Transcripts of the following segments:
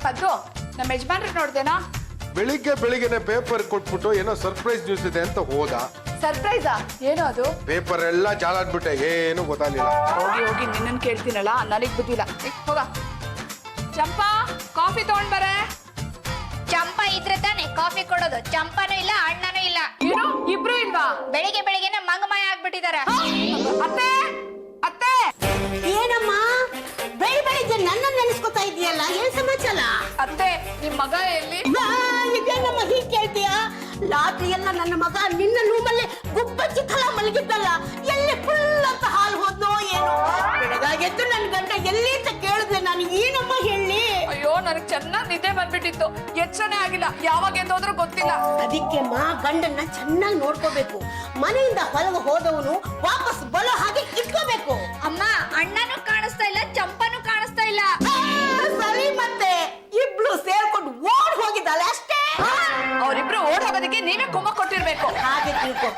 ಪದ್ರು ನಮ್ಮ ಯಜಮಾನ್ರು ನೋಡ್ದೇನಾ? ಬೆಳಿಗ್ಗೆನೆ ಪೇಪರ್ ಕೊಟ್ಬಿಟ್ಟು ಏನೋ ಸರ್ಪ್ರೈಸ್ ನ್ಯೂಸ್ ಇದೆ ಅಂತ ಹೋದ. ಸರ್ಪ್ರೈಸಾ? ಏನೋ ಅದು? ಪೇಪರ್ ಎಲ್ಲ ಜಾಲಾಡ್ಬಿಟ್ಟೆ, ಏನು ಗೊತ್ತಾಗ್ಲಿಲ್ಲ. ಹೋಗಿ ನಿನ್ನನ್ ಕೇಳ್ತೀನಲ್ಲ, ನನಗ್ ಬುದ್ಧಿಲ್ಲ. ಹೋಗ. ಚಂಪಾ, ಕಾಫಿ ತಗೊಂಡ್ ಬರೆ. ಚಂಪಾ ಇದ್ರೆ ತಾನೆ ಕಾಫಿ ಕೊಡೋದು. ಚಂಪಾನೂ ಇಲ್ಲ, ಅಣ್ಣನೂ ಇಲ್ಲ. ಏನು ಇಬ್ರು ಇಲ್ವಾ? ಬೆಳಿಗ್ಗೆನೆ ಮಂಗಮಯ ಆಗ್ಬಿಟ್ಟಿದಾರೆ. ಅತ್ತೆ ಅತ್ತೆ, ಏನಮ್ಮ ಬೆಳಿಗ್ಗೆ ನನ್ನ ನೆನೆಸ್ಕೊತಾ ಇದೆಯಲ್ಲ, ಏನ್ ಸಮಾಚಾರ? ಅತ್ತೆ ನಿಮ್ ಮಗ ಎಲ್ಲಿ? ಇದೇನಮ್ಮ ಹೀಗೆ ಕೇಳ್ತೀಯ? ರಾತ್ರಿ ಎಲ್ಲ ನನ್ನ ಮಗ ನಿನ್ನ ರೂಮಲ್ಲಿ ಗುಬ್ಬಚ್ಚಿ ಥರ ಮಲಗಿದ್ದಲ್ಲ, ಎಲ್ಲಿ ಫುಲ್ ಅಂತ ಹಾಲು ಹೋದ್ನೋ ಏನೋ. ಬೆಳಗಾಗೆದ್ದು ನನ್ನ ಗಂಡ ಎಲ್ಲಿ ಅಂತ ಕೇಳಿದ್ರೆ ನಾನು ಏನಮ್ಮ ಹೇಳಿ? ಅಯ್ಯೋ ನನಗ್ ಚೆನ್ನಾಗ್ ನಿದ್ದೆ ಬಂದ್ಬಿಟ್ಟಿತ್ತು, ಎಚ್ಚರನೇ ಆಗಿಲ್ಲ. ಯಾವಾಗ ಎದ್ದೋದ್ರೂ ಗೊತ್ತಿಲ್ಲ. ಅದಕ್ಕೆ ಗಂಡನ್ನ ಚೆನ್ನಾಗಿ ನೋಡ್ಕೋಬೇಕು. ಮನೆಯಿಂದ ಹೊರಗೆ ಹೋದವನು ವಾಪಸ್ ಬರೋ ಹಾಗೆ ಇಟ್ಕೋಬೇಕು. ಅಮ್ಮ, ಅಣ್ಣನೂ ಕಾಣಿಸ್ತಾ ಇಲ್ಲ, ಚಂಪಾನೂ ಕಾಣಿಸ್ತಾ ಇಲ್ಲ. ಸರಿ, ಮತ್ತೆ ಇಬ್ರು ಸೇರ್ಕೊಂಡು ಓಡ್ ಹೋಗಿದ್ದಾಳೆ ಅಷ್ಟೇ. ಅವರಿಬ್ರು ಓಡ್ ಹೋಗೋದಕ್ಕೆ ನೀವೇ ಕುಮ್ಮ ಕೊಟ್ಟಿರ್ಬೇಕು. ಹಾಗೆ ತಿಳ್ಕೊ.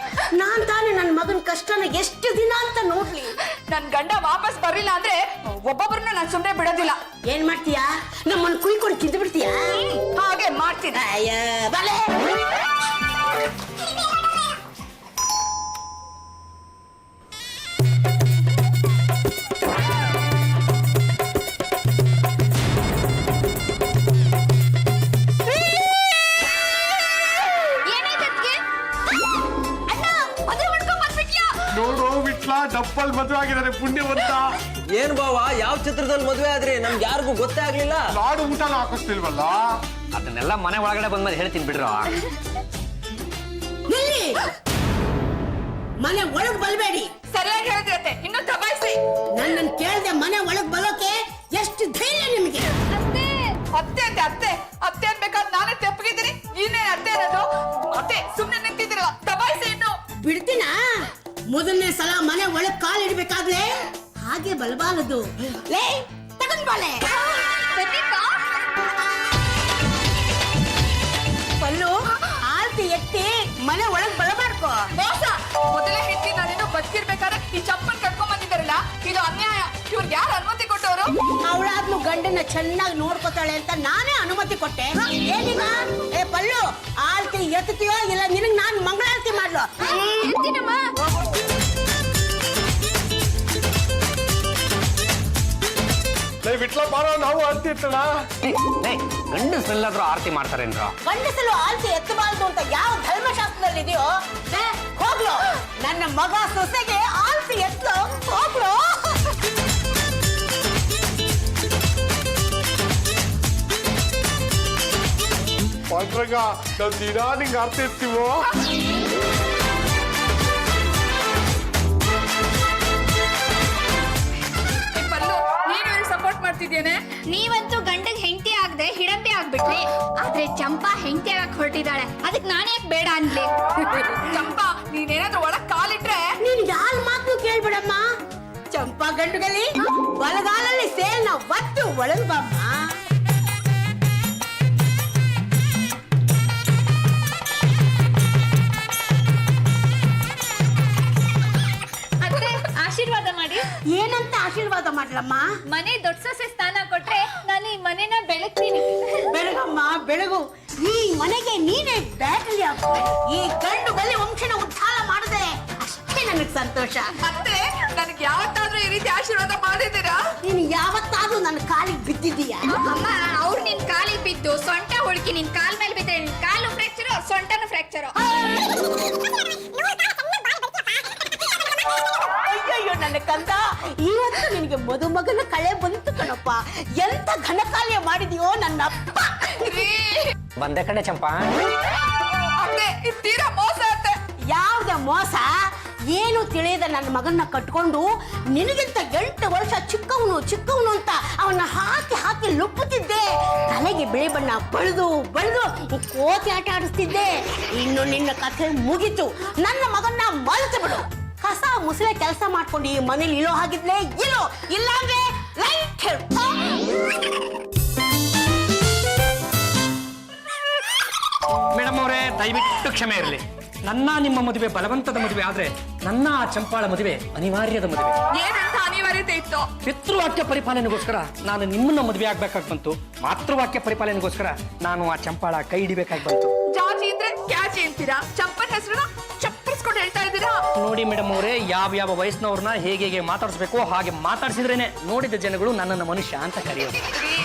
ನಾನ್ ತಾನೇ ನನ್ನ ಮಗನ ಕಷ್ಟನ ಎಷ್ಟು ದಿನ ಅಂತ ನೋಡ್ಲಿ. ನನ್ ಗಂಡ ವಾಪಸ್ ಬರ್ಲಿಲ್ಲ ಅಂದ್ರೆ ಒಬ್ಬೊಬ್ರನ್ನ ನಾನ್ ಸುಮ್ನೆ ಬಿಡೋದಿಲ್ಲ. ಏನ್ ಮಾಡ್ತೀಯಾ? ನಮ್ಮನ್ನ ಕುಯ್ಕೊಂಡು ತಿಂದು ಬಿಡ್ತೀಯಾ? ಹಾಗೆ ಮಾಡ್ತೀನಿ. ಬಲೆ ನೋಡು ವಿಟ್ಲ, ಡಪ್ಪಲ್ ಮದುವೆ ಆಗಿದ್ದಾರೆ, ಪುಣ್ಯವಂತ. ಏನ್ ಬಾವ, ಯಾವ ಚಿತ್ರದಲ್ಲಿ ಮದುವೆ ಆದ್ರಿ? ನಮ್ಗೆ ಯಾರಿಗೂ ಗೊತ್ತೇ ಆಗ್ಲಿಲ್ಲ. ಲಾಡು ಊಟನ ಹಾಕಿಸ್ತಿಲ್ವಲ್ಲ? ಅದನ್ನೆಲ್ಲ ಮನೆ ಒಳಗಡೆ ಬಂದ್ಮೇಲೆ ಹೇಳ್ತೀನಿ ಬಿಡ್ರೋ. ನಿಲ್ಲಿ, ಮನೆ ಒಳಗ್ ಬಲ್ಬೇಡಿ. ಸರಿಯಾಗಿ ಹೇಳಿದ್ರತ್ತೆ, ಇನ್ನು ದಬಾಯಿಸಿ. ನನ್ನನ್ ಕೇಳ್ದೆ ಮನೆ ಒಳಗ್ ಬರೋಕೆ ಎಷ್ಟು ಧೈರ್ಯ ನಿಮಗೆ? ಅತ್ತೆ ಅಂತೆ, ಅತ್ತೆ ಅತ್ತೆ ಅನ್ಬೇಕಾದ್ ನಾನೇ ತೆಪ್ಪಗಿದ್ದೀನಿ, ನೀನೇ ಅತ್ತೆ ಅನ್ನೋದು? ಅತ್ತೆ ಸುಮ್ನೆ ನಿಂತಿದ್ದೀರಲ್ಲ, ದಬಾಯಿಸಿ ಇನ್ನು. ಬಿಡ್ತೀನ? ಮೊದಲನೇ ಸಲ ಮನೆ ಒಳಗ್ ಕಾಲ್ ಇಡ್ಬೇಕಾದ್ರೆ ಹಾಗೆ ಬಲಬಾರದು. ಲೇ, ತಗೊಂಡ್ ಬಾಳೆ. ಪಲ್ಲು, ಆಲ್ತಿ ಎತ್ತಿ ಮನೆ ಒಳಗ್ ಬಲಬಾರ್ಕೋ. ಮೋಸ. ಮೊದಲೇ ಹೆಂಡತಿ ನಾನೇನೋ ಬದುಕಿರ್ಬೇಕಾದ್ರೆ ಈ ಚಪ್ಪನ್ ಕಟ್ಕೊಂಡ್ ಬಂದಿದ್ದಾರಲ್ಲ, ಇದು ಅನ್ಯಾಯ. ಇವ್ರಿಗೆ ಯಾರು ಅನುಮತಿ ಕೊಟ್ಟವರು? ಅವಳಾದ್ನು ಗಂಡನ ಚೆನ್ನಾಗಿ ನೋಡ್ಕೊತಾಳೆ ಅಂತ ನಾನೇ ಅನುಮತಿ ಕೊಟ್ಟೆ. ಏನೀಗ? ಏ ಪಲ್ಲು, ಆಲ್ತಿ ಎತ್ತೀಯೋ ಇಲ್ಲ ನಿನಗ್ ನಾನ್ ಮಂಗಳಾರತಿ ಮಾಡ್ಲೋ? ವಿಟ್ಲ ಬಾರೋ, ನಾವು ಅಂತಿರ್ತಣ. ಗಂಡಸ್ರೆಲ್ಲಾದ್ರೂ ಆರತಿ ಮಾಡ್ತಾರೇನ್ರ? ಗಂಡಸಲು ಆಲ್ತಿ ಎತ್ತಬಾರ್ದು ಅಂತ ಯಾವ ಧರ್ಮಶಾಸ್ತ್ರದಲ್ಲಿ ಇದೆಯೋ? ಹೋಗ್ಲೋ, ನನ್ನ ಮಗ ಸೊಸೆಗೆ ಆಲ್ತಿ ಎತ್ತೋ, ಹೋಗ್ಲೋ. ಪಾಂಡ್ರಂಗ, ನಾವ್ ದಿನಾ ನಿಂಗೆ ಆರ್ತಿ ಇರ್ತೀವೋ. ಪಲ್ಲು, ನೀನು ಸಪೋರ್ಟ್ ಮಾಡ್ತಿದ್ದೇನೆ. ನೀವಂತೂ ಗಂಡಗ್ ಹೆಂಡತಿ ಆಗದೆ ಹಿಡಂಬಿ ಆಗ್ಬಿಟ್ರಿ. ಆದ್ರೆ ಚಂಪಾ ಹೆಂಡತಿ ಆಗಕ್ ಹೊರಟಿದ್ದಾಳೆ. ಅದಕ್ ನಾನ್ ಯಾಕೆ ಬೇಡ ಅನ್ಲಿ? ಚಂಪಾ, ನೀನೇನಾದ್ರೂ ಒಳಗ್ ಕಾಲಿಟ್ರೆ ನೀನ್ ಯಾರ ಮಾತು ಕೇಳ್ಬಿಡಮ್ಮ. ಚಂಪಾ ಗಂಡುಗಲಿ ಬಲಗಾಲಲ್ಲಿ ಸೇಲ್ನ ಒತ್ತು ಒಳಗ್ ಬಮ್ಮ. ಅತ್ತೆ, ಆಶೀರ್ವಾದ ಮಾಡಿ. ಏನಂತ ಆಶೀರ್ವಾದ ಮಾಡ್ಲಮ್ಮ? ಮನೆ ದೊಡ್ಡ ಸೊಸೆ ಸ್ಥಾನ ಕೊಟ್ರೆ ನಾನು ಈ ಮನೆನ ಬೆಳಗ್ತೀನಿ. ಬೆಳಗಮ್ಮ, ಬೆಳಗು. ಈ ಮನೆಗೆ ನೀನೇ ಬ್ಯಾಟಲಿ ಹಾಕು. ಈ ಗಂಡು ಗಲಿ ವಂಶನ ಉದ್ಧಾರ ಮಾಡಿದೆ ಅಷ್ಟೇ ನನಗ್ ಸಂತೋಷ. ಅತ್ತೆ, ನನಗೆ ಯಾವತ್ತಾದ್ರೂ ಈ ರೀತಿ ಆಶೀರ್ವಾದ ಮಾಡಿದ್ದೀರಾ? ನೀನು ಯಾವತ್ತಾದ್ರೂ ನನ್ನ ಕಾಲಿಗೆ ಬಿದ್ದಿದ್ದೀಯಾ? ಅಮ್ಮ, ಅವ್ರು ನಿನ್ ಕಾಲಿಗೆ ಬಿದ್ದು ಸೊಂಟ ಹುಡುಕಿ ನಿನ್ ಕಾಲ್ ಮೇಲೆ ಬಿದ್ದರೆ ನಿನ್ ಕಾಲು ಫ್ರಾಕ್ಚರ್, ಸೊಂಟನು ಫ್ರಾಕ್ಚರ್. ಅಯ್ಯಯ್ಯೋ ನನ್ನ ಕಂದ, ಇವತ್ತು ನಿನಗೆ ಮದುಮಗನ ಕಳೆ ಬಂತು ಕಣಪ್ಪ. ಎಂತ ಘನಕಾರ್ಯ ಮಾಡಿದ್ಯೋ ನನ್ನ ಅಪ್ಪ. ಬಂದೆ ಕಣೆ ಚಂಪಾ. ಅತ್ತೆ, ಇದು ತೀರಾ ಮೋಸ ಅತ್ತೆ. ಯಾವ್ದ ಮೋಸ? ಏನು ತಿಳಿಯದ ನನ್ನ ಮಗನ್ನ ಕಟ್ಕೊಂಡು ನಿನಗಿಂತ 8 ವರ್ಷ ಚಿಕ್ಕವನು ಅಂತ ಅವನ್ನ ಹಾಕಿ ಲುಪ್ಪುತ್ತಿದ್ದೆ. ತಲೆಗೆ ಬಿಳಿ ಬಣ್ಣ ಬಳಿದು ಕೋತಿ ಆಟ ಆಡಿಸ್ತಿದ್ದೆ. ಇನ್ನು ನಿನ್ನ ಕಥೆ ಮುಗಿತು. ನನ್ನ ಮಗನ್ನ ಮರೆತು ಬಿಡು. ಕಸ ಮುಸಳೆ ಕೆಲಸ ಮಾಡ್ಕೊಂಡು ಈ ಮನೇಲಿ ಇಳೋ ಹಾಗಿದ್ಲೆ ಇಲ್ಲೋ, ಇಲ್ಲಾಂದ್ರೆ ಲೈಟ್ ಹೇಳು. ಮೇಡಮ್ ಅವರೇ, ದಯವಿಟ್ಟು ಕ್ಷಮೆ ಇರಲಿ. ನನ್ನ ನಿಮ್ಮ ಮದುವೆ ಬಲವಂತದ ಮದುವೆ ಆದ್ರೆ ನನ್ನ ಆ ಚಂಪಾಳ ಮದುವೆ ಅನಿವಾರ್ಯದ ಮದುವೆ. ಏನಂತ ಅನಿವಾರ್ಯ? ಮರ್ಯಾದೆ ಇತ್ತು. ಪಿತೃವಾಕ್ಯ ಪರಿಪಾಲನೆಗೋಸ್ಕರ ನಾನು ನಿಮ್ಮನ್ನ ಮದುವೆ ಆಗ್ಬೇಕಾಗಿ ಬಂತು. ಮಾತೃವಾಕ್ಯ ಪರಿಪಾಲನೆಗೋಸ್ಕರ ನಾನು ಆ ಚಂಪಾಳ ಕೈ ಹಿಡಿಬೇಕಾಗಿ ಬಂತು. ಜಾಜಿ ಇದ್ರೆ ಕ್ಯಾಜಿ ಅಂತೀರಾ, ಚಂಪನ್ ಹೆಸರನ್ನ ಚಪ್ಪರಿಸ್ಕೊಂಡು ಹೇಳ್ತಾ ಇದ್ದೀರಾ. ನೋಡಿ ಮೇಡಮ್ ಅವರೇ, ಯಾವ ವಯಸ್ಸಿನವ್ರನ್ನ ಹೇಗೆ ಮಾತಾಡಿಸ್ಬೇಕು ಹಾಗೆ ಮಾತಾಡ್ಸಿದ್ರೇನೆ ನೋಡಿದ ಜನಗಳು ನನ್ನನ್ನು ಮನುಷ್ಯ ಅಂತ ಕರೆಯೋದು.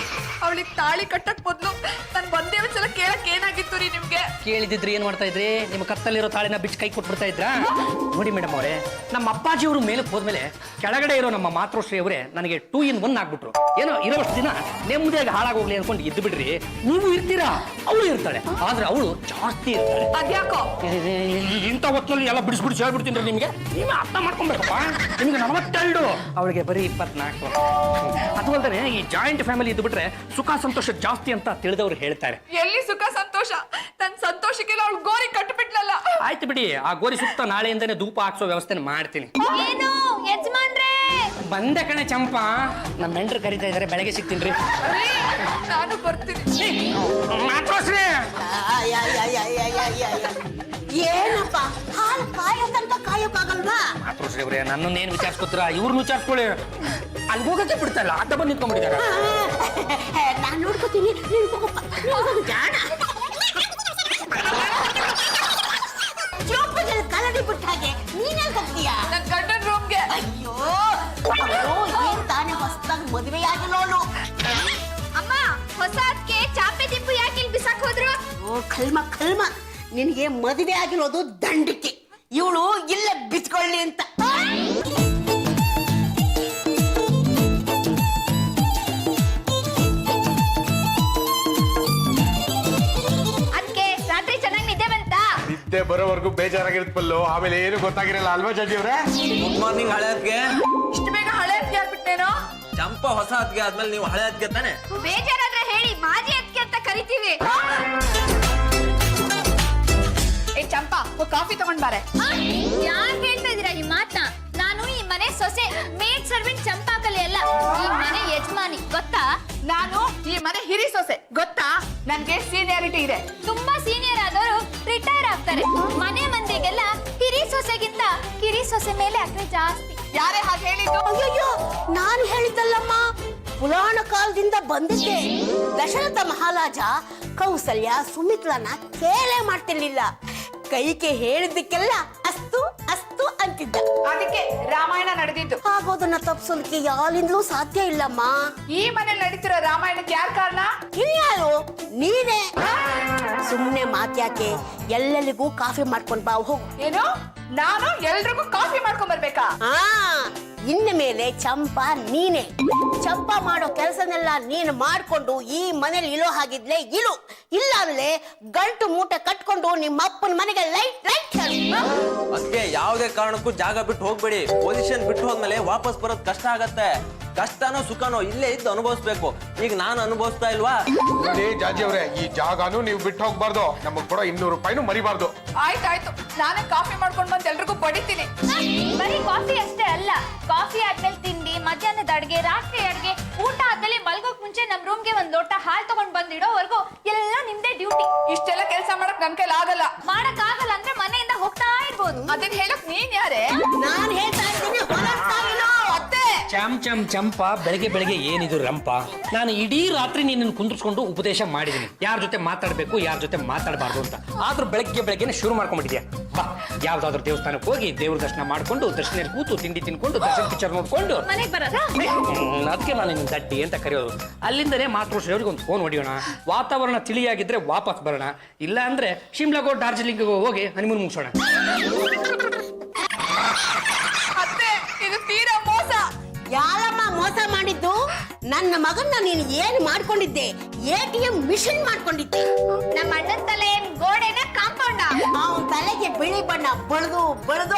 ಅವಳಿಗೆ ತಾಳಿ ಕಟ್ಟಕ್ ಮೊದ್ಲು ನನ್ ಬಂದೇ ಒಂದ್ಸಲ ಕೇಳಕ್ ಏನಾಗಿತ್ತು ರೀ ನಿಮ್ಗೆ? ಕೇಳಿದಿದ್ರೆ ಏನ್ ಮಾಡ್ತಾ ಇದ್ರಿ? ನಿಮ್ಮ ಕತ್ತಲ್ಲಿರೋ ತಾಳಿನ ಬಿಚ್ಚು ಕೈ ಕೊಟ್ಬಿಡ್ತಾ ಇದ್ರಾ? ನೋಡಿ ಮೇಡಮ್ ಅವರೇ, ನಮ್ಮ ಅಪ್ಪಾಜಿಯವರು ಮೇಲಕ್ಕೆ ಹೋದ್ಮೇಲೆ ಕೆಳಗಡೆ ಇರೋ ನಮ್ಮ ಮಾತೃಶ್ರೀ ಅವರೇ ನನಗೆ 2 in 1 ಆಗ್ಬಿಟ್ರು. ಏನೋ ಇರೋಷ್ಟು ದಿನ ನೆಮ್ಮದಿಯಾಗಿ ಹಾಳಾಗೋಗ್ಲಿ ಅನ್ಕೊಂಡು ಇದ್ದು ಬಿಡ್ರಿ. ನೀವು ಇರ್ತೀರಾ, ಅವಳು ಇರ್ತಾಳೆ, ಆದ್ರೆ ಅವಳು ಜಾಸ್ತಿ ಇರ್ತಾಳೆ. ಅದ್ಯಾಕೋ? ಇಂಥ ಹೊತ್ತಲ್ಲಿ ಎಲ್ಲ ಬಿಡಿಸ್ಬಿಡಿಸಿ ಹೇಳ್ಬಿಡ್ತೀನಿ ನಿಮಗೆ. ನೀವೇ ಅರ್ಥ ಮಾಡ್ಕೊಬೇಕಪ್ಪ. ನಿಮ್ಗೆ 42, ಅವಳಿಗೆ ಬರೀ 24. ಅದು ಅಲ್ಲದೆ ಈ ಜಾಯಿಂಟ್ ಫ್ಯಾಮಿಲಿ ಇದ್ದು ಬಿಟ್ರೆ ಸುಖ ಸಂತೋಷ ಜಾಸ್ತಿ ಅಂತ ತಿಳಿದವರು ಹೇಳ್ತಾರೆ. ಎಲ್ಲಿ ಸುಖ ಸಂತೋಷ? ನನ್ ಸಂತೋಷಕ್ಕೆಲ್ಲ ಅವಳು ಗೋರಿ ಕಟ್ಟಬಿಟ್ಲಲ್ಲ. ಆಯ್ತು ಬಿಡಿ, ಆ ಗೋರಿ ಸುತ್ತ ನಾಳೆಯಿಂದನೇ ಧೂಪ ಹಾಕ್ಸೋ ವ್ಯವಸ್ಥೆ ಮಾಡ್ತೀನಿ. ಏನು ಯಜಮಾನ್ರೇ? ಬಂದೆ ಕಣೆ ಚಂಪಾ, ನಮ್ಮ ಮೆಂಡ್ರು ಕರೀತಾ ಇದಾರೆ, ಬೆಳಗ್ಗೆ ಸಿಗ್ತೀನಿ. ನಾನು ಬರ್ತೀನಿ. ಏನಪ್ಪ ಹಾಲು ಕಾಯೋ ತನಕ ಕಾಯೋಕ್ಕಾಗಲ್ವಾ? ಮಾತೃಶ್ರೀ ಅವರೇ, ನನ್ನನ್ನೇನು ವಿಚಾರಿಸ್ಕೊತೀರ? ಇವ್ರನ್ನ ವಿಚಾರಿಸ್ಕೊಳ್ಳಿ. ಅಲ್ಲಿ ಹೋಗಕ್ಕೆ ಬಿಡ್ತಾಯಿಲ್ಲ, ಆಟ ಬಂದು ನಿಂತ್ಕೊಂಡ್ಬಿಟ್ಟಿದ್ದಾರೆ. ನಾನು ನೋಡ್ಕೋತೀನಿ, ನೀನು ಹೋಗಪ್ಪ. ಜಾಣ ಜೋಪದಲ್ಲಿ ಕಲಡಿ ಬಿಟ್ಟ ಹಾಗೆ ನೀನೇ ಹೋಗ್ತೀಯಾ? ನನ್ ಗಂಡನ ರೂಮ್ಗೆ. ಅಯ್ಯೋ ಏನ್ ತಾನೇ ಹೊಸದಾಗಿ ಮದುವೆಯಾಗಿರೋಳು. ಅಮ್ಮ, ಹೊಸದ್ಕೆ ಚಾಪೆ ತಿಪ್ಪು ಯಾಕೆ ಇಲ್ಲಿ ಬಿಸಾಕ್ ಹೋದ್ರು? ಓ ಕಲ್ಮ ನಿನಗೆ ಮದುವೆ ಆಗಿರೋದು ದಂಡಿಕೆ, ಇವಳು ಇಲ್ಲೇ ಬಿಚ್ಕೊಳ್ಳಿ ಅಂತ. ಅದಕ್ಕೆ ರಾತ್ರಿ ಚೆನ್ನಾಗಿ ನಿದ್ದೆ ಬಂತಾ? ನಿದ್ದೆ ಬರೋವರೆಗೂ ಬೇಜಾರಾಗಿರುತ್ತೆ ಪಲ್ಲು, ಆಮೇಲೆ ಏನು ಗೊತ್ತಾಗಿರಲ್ಲ ಅಲ್ವಾ ಜಾಜಿ ಅವ್ರೆ? ಗುಡ್ ಮಾರ್ನಿಂಗ್ ಹಳೆ ಅದ್ಗೆ. ಇಷ್ಟು ಬೇಗ ಹಳೆ ಅದ್ಕೆ ಆಗ್ಬಿಟ್ಟೇನೋ? ಚಂಪಾ ಹೊಸ ಅದ್ಗೆ ಆದ್ಮೇಲೆ ನೀವು ಹಳೆ ಅದ್ಗೆ ತಾನೆ? ಬೇಜಾರಾದ್ರೆ ಹೇಳಿ, ಮಾಜಿ ಅದಕ್ಕೆ ಅಂತ ಕರಿತೀವಿ. ಏ ಚಂಪಾ, ಕಾಫಿ ತಗೊಂಡ್ ಬಾರೆ. ಯಾಕೆ ಹೇಳ್ತಾ ಇದೀರಾ ಈ ಮಾತನ್ನ? ನಾನು ಈ ಮನೆ ಸೊಸೆ, ಮೇಡ್ ಸರ್ವೆಂಟ್ ಚಂಪಾಕಲಿ ಅಲ್ಲ, ಈ ಮನೆ ಯಜಮಾನಿ, ಗೊತ್ತಾ? ನಾನು ಈ ಮನೆ ಹಿರಿ ಸೊಸೆ, ಗೊತ್ತಾ? ನನ್ಗೆ ಸೀನಿಯಾರಿಟಿ ಇದೆ. ತುಂಬಾ ಸೀನಿಯರ್ ಆದವರು ರಿಟೈರ್ ಆಗ್ತಾರೆ. ಮನೆ ಮಂದಿಗೆಲ್ಲ ಹಿರಿ ಸೊಸೆಗಿಂತ ಕಿರಿ ಸೊಸೆ ಮೇಲೆ ಅಕ್ರೆ ಜಾಸ್ತಿ. ಯಾರೇ ಹಾಗೆ ಹೇಳಿದ್ದು? ಅಯ್ಯಯ್ಯೋ ನಾನು ಹೇಳಿದ್ದಲ್ಲಮ್ಮ, ಪುರಾಣ ಕಾಲದಿಂದ ಬಂದಿದ್ದೆ. ದಶರಥ ಮಹಾರಾಜ ಕೌಸಲ್ಯ ಸುಮಿತ್ರನ ಕೇಳೇ ಮಾಡ್ತಿರ್ಲಿಲ್ಲ, ಕೈಗೆ ಹೇಳಿದ್ದಕ್ಕೆಲ್ಲ ಅಸ್ತು ಅಸ್ತು ಅಂತಿದ್ದ. ಅದಕ್ಕೆ ರಾಮಾಯಣ ನಡೆದಿದ್ದು. ಆಗೋದನ್ನ ತಪ್ಪಿಸೋದಕ್ಕೆ ಯಾರಿಂದಲೂ ಸಾಧ್ಯ ಇಲ್ಲಮ್ಮ. ಈ ಮನೇಲಿ ನಡೀತಿರೋ ರಾಮಾಯಣಕ್ಕೆ ಯಾರ್ ಕಾರಣ? ಇನ್ಯಾರು? ನೀನೇ. ಸುಮ್ನೆ ಮಾತ್ಯಾಕೆ, ಎಲ್ಲೆಲ್ಲಿಗೂ ಕಾಫಿ ಮಾಡ್ಕೊಂಡ್ ಬಾ ಹೋಗು. ಏನು? ನಾನು ಎಲ್ರಿಗೂ ಕಾಫಿ ಮಾಡ್ಕೊಂಡ್ ಬರ್ಬೇಕಾ? ಇನ್ನ ಮೇಲೆ ಚಂಪಾ ನೀನೆ. ಚಂಪಾ ಮಾಡೋ ಕೆಲಸನೆಲ್ಲ ನೀನು ಮಾಡ್ಕೊಂಡು ಈ ಮನೇಲಿ ಇಳೋ ಹಾಗಿದ್ಲೆ ಇಳು, ಇಲ್ಲ ಅಂದ್ರೆ ಗಂಟು ಮೂಟೆ ಕಟ್ಕೊಂಡು ನಿಮ್ಮ ಅಪ್ಪನ ಮನೆಗೆ ಲೈಟ್ ಹೇಳು. ಅದಕ್ಕೆ ಯಾವುದೇ ಕಾರಣಕ್ಕೂ ಜಾಗ ಬಿಟ್ಟು ಹೋಗ್ಬೇಡಿ. ಪೊಸಿಷನ್ ಬಿಟ್ಟು ಹೋದ್ಮೇಲೆ ವಾಪಸ್ ಬರೋದ್ ಕಷ್ಟ ಆಗತ್ತೆ. ಕಷ್ಟನೋ ಸುಖನೋ ಇಲ್ಲೇ ಇದ್ದು ಅನುಭವಿಸ್ಬೇಕು. ಈಗ ನಾನು ಅನುಭವಿಸ್ತಾ ಇಲ್ವಾ? ನೋಡಿ ಜಾಜಿ ಅವ್ರೆ, ಈ ಜಾಗನೂ ನೀವು ಬಿಟ್ಟು ಹೋಗ್ಬಾರ್ದು, ನಮಗ್ ಕೂಡ 200 ರೂಪಾಯಿನೂ ಮರಿಬಾರ್ದು. ಆಯ್ತಾಯ್ತು, ನಾನೇ ಕಾಫಿ ಮಾಡ್ಕೊಂಡ್ ಬಂದ್ ಎಲ್ರಿಗೂ ಬಡಿತೀನಿ. ಬರೀ ಕಾಫಿ ಅಷ್ಟೇ ಅಲ್ಲ, ಕಾಫಿ ಆದ್ಮೇಲೆ ತಿಂಡಿ, ಮಧ್ಯಾಹ್ನದ ಅಡ್ಗೆ, ರಾತ್ರಿ ಅಡ್ಗೆ, ಊಟ ಆದ್ಮೇಲೆ ಮಲ್ಗೋಕ್ ಮುಂಚೆ ನಮ್ ರೂಮ್ಗೆ ಒಂದ್ ಲೋಟ ಹಾಲ್ ತಗೊಂಡ್ ಬಂದಿಡೋವರೆಗೂ ಎಲ್ಲ ನಿಮ್ದೇ ಡ್ಯೂಟಿ. ಇಷ್ಟೆಲ್ಲ ಕೆಲಸ ಮಾಡಕ್ ನನ್ ಕೈಲಿ ಆಗಲ್ಲ. ಮಾಡಕ್ ಆಗಲ್ಲ ಅಂದ್ರೆ ಮನೆಯಿಂದ ಹೋಗ್ತಾ ಇರ್ಬೋದು. ಅದನ್ನ ಹೇಳಕ್ ನೀನ್ ಯಾರೇ? ನಾನ್ ಹೇಳ್ತಾ ಇದ್ದೀನಿ, ಹೊರಡ್ತಾ ಇರೋ. ಅತ್ತೆ, ಚಂಪಾ, ಬೆಳಗ್ಗೆ ಏನಿದು ರಂಪ? ನಾನು ಇಡೀ ರಾತ್ರಿ ನಿನ್ನನ್ನು ಕುಂದಿರ್ಸ್ಕೊಂಡು ಉಪದೇಶ ಮಾಡಿದ್ದೀನಿ, ಯಾರ ಜೊತೆ ಮಾತಾಡ್ಬೇಕು, ಯಾರ ಜೊತೆ ಮಾತಾಡಬಾರ್ದು ಅಂತ. ಆದ್ರೂ ಬೆಳಗ್ಗೆನೆ ಶುರು ಮಾಡ್ಕೊಂಡ್ಬಿಟ್ಟಿದ್ಯಾ. ಬಾ, ಯಾವ್ದಾದ್ರು ದೇವಸ್ಥಾನಕ್ಕೆ ಹೋಗಿ ದೇವ್ರ ದರ್ಶನ ಮಾಡ್ಕೊಂಡು, ದರ್ಶನ ಕೂತು ತಿಂಡಿ ತಿನ್ಕೊಂಡು, ದರ್ಶನ ಪಿಕ್ಚರ್ ನೋಡ್ಕೊಂಡು ಮನೆಗ್ ಬರೋದಾ? ಅದಕ್ಕೆ ನಾನು ನಿನ್ನ ದಡ್ಡಿ ಅಂತ ಕರೆಯೋದು. ಅಲ್ಲಿಂದನೇ ಮಾತೃಶ್ರೀ ಅವ್ರಿಗೆ ಒಂದು ಫೋನ್ ಹೊಡಿಯೋಣ, ವಾತಾವರಣ ತಿಳಿಯಾಗಿದ್ರೆ ವಾಪಸ್ ಬರೋಣ, ಇಲ್ಲ ಅಂದ್ರೆ ಶಿಮ್ಲಾಗೋ ಡಾರ್ಜಿಲಿಂಗ್ ಹೋಗಿ ಹನಿಮೂನ್ ಮುಗಿಸೋಣ. ಅತ್ತೆ, ಇದು ತೀರಾ ಮೋಸ. ಯಾರಮ್ಮ ಮೋಸ ಮಾಡಿದ್ದು? ನನ್ನ ಮಗನ್ನ ನೀನು ಏನ್ ಮಾಡ್ಕೊಂಡಿದ್ದೆ? ATM ಮಿಷಿನ್ ಮಾಡ್ಕೊಂಡಿದ್ದೆ. ನಮ್ಮ ಅಣ್ಣನ ತಲೆ ಏನ್ ಗೋಡೆನ ಕಾಂಪೌಂಡ? ಅವನ್ ತಲೆಗೆ ಬಿಳಿ ಬಣ್ಣ ಬಳ್ದು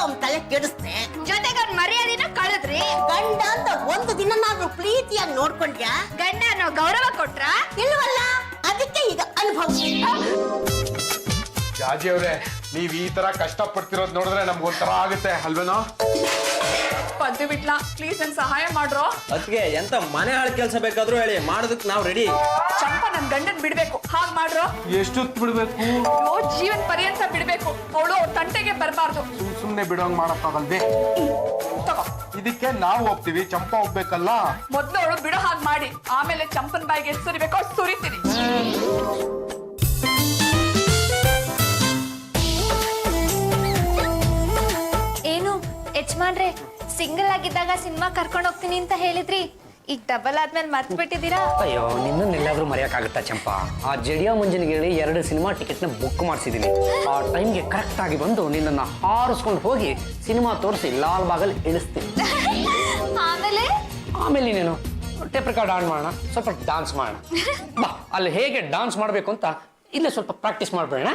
ಅವನ್ ತಲೆ ಕೆಡಿಸ್ದೆ. ಜೊತೆಗೆ ಅವ್ರ ಮರ್ಯಾದಿನ ಕಳೆದ್ರಿ. ಗಂಡ ಅಂತ ಒಂದು ದಿನನಾದ್ರೂ ಪ್ರೀತಿಯಾಗಿ ನೋಡ್ಕೊಂಡ್ಯಾ? ಗಂಡ ಅನ್ನೋ ಗೌರವ ಕೊಟ್ರ? ಇಲ್ವಲ್ಲ, ಅದಕ್ಕೆ ಈಗ ಅನುಭವ. ಜಾಜಿ ಅವ್ರೆ ನೀವ್ ಈ ತರ ಕಷ್ಟ ಪಡ್ತಿರೋದ್ ನೋಡಿದ್ರೆ ನಮ್ಗೊಂಥರ ಆಗುತ್ತೆ ಅಲ್ವೇನೋ? ಪದ್ದು ಬಿಟ್ಲಾ ಪ್ಲೀಸ್ ನಂಗೆ ಸಹಾಯ ಮಾಡ್ರೋ. ಅದಕ್ಕೆ ಎಂತ ಮನೆ ಹಾಳು ಕೆಲಸ ಬೇಕಾದ್ರೂ ಹೇಳಿ, ಮಾಡೋದಕ್ ನಾವ್ ರೆಡಿ. ಚಂಪ ನನ್ ಗಂಡನ್ ಬಿಡ್ಬೇಕು, ಹಾಗ್ ಮಾಡ್ರೋ. ಎಷ್ಟೊತ್ತು ಬಿಡ್ಬೇಕು? ಅಯ್ಯೋ ಜೀವನ್ ಪರ್ಯಂತ ಬಿಡ್ಬೇಕು, ಅವಳು ಅವ್ರ ತಂಟೆಗೆ ಬರ್ಬಾರ್ದು. ಸುಮ್ನೆ ಬಿಡೋಂಗ್ ಮಾಡಕ್ಕಾಗಲ್ದೆ. ತಗೋ, ಇದಕ್ಕೆ ನಾವು ಹೋಗ್ತೀವಿ, ಚಂಪಾ ಹೋಗ್ಬೇಕಲ್ಲ. ಮೊದ್ಲು ಅವಳು ಬಿಡೋ ಹಾಗ್ ಮಾಡಿ, ಆಮೇಲೆ ಚಂಪನ್ ಬಾಯಿಗೆ ಎಷ್ಟು ಸುರಿಬೇಕೋ ಅಷ್ಟು ಸುರಿತೀನಿ. ಏನು ಯಜಮಾನ್ರೆ, ಸಿಂಗಲ್ ಆಗಿದ್ದಾಗ ಸಿನಿಮಾ ಕರ್ಕೊಂಡು ಹೋಗ್ತೀನಿ ಅಂತ ಹೇಳಿದ್ರಿ, ಈಗ ಡಬಲ್ ಆದ್ಮೇಲೆ ಮರ್ತು ಬಿಟ್ಟಿದ್ದೀರಾ? ಅಯ್ಯೋ ನಿನ್ನನ್ನೆಲ್ಲಾದ್ರೂ ಮರೆಯೋಕ್ಕಾಗುತ್ತಾ ಚಂಪಾ? ಆ ಜಡಿಯಾ ಮುಂಜಾನೆಗೆ ಹೇಳಿ 2 ಸಿನಿಮಾ ಟಿಕೆಟ್ನ ಬುಕ್ ಮಾಡಿಸಿದ್ದೀನಿ. ಆ ಟೈಮ್ಗೆ ಕರೆಕ್ಟ್ ಆಗಿ ಬಂದು ನಿನ್ನನ್ನು ಹಾರಿಸ್ಕೊಂಡು ಹೋಗಿ ಸಿನಿಮಾ ತೋರಿಸಿ ಲಾಲ್ ಬಾಗಲ್ ಇಳಿಸ್ತೀನಿ. ಆಮೇಲೆ ನೀನು ಟೇಪ್ ರೆಕಾರ್ಡ್ ಆನ್ ಮಾಡೋಣ, ಸ್ವಲ್ಪ ಡಾನ್ಸ್ ಮಾಡೋಣ. ಬಾ, ಅಲ್ಲಿ ಹೇಗೆ ಡಾನ್ಸ್ ಮಾಡಬೇಕು ಅಂತ ಇಲ್ಲೇ ಸ್ವಲ್ಪ ಪ್ರಾಕ್ಟೀಸ್ ಮಾಡ್ಬೇಡ.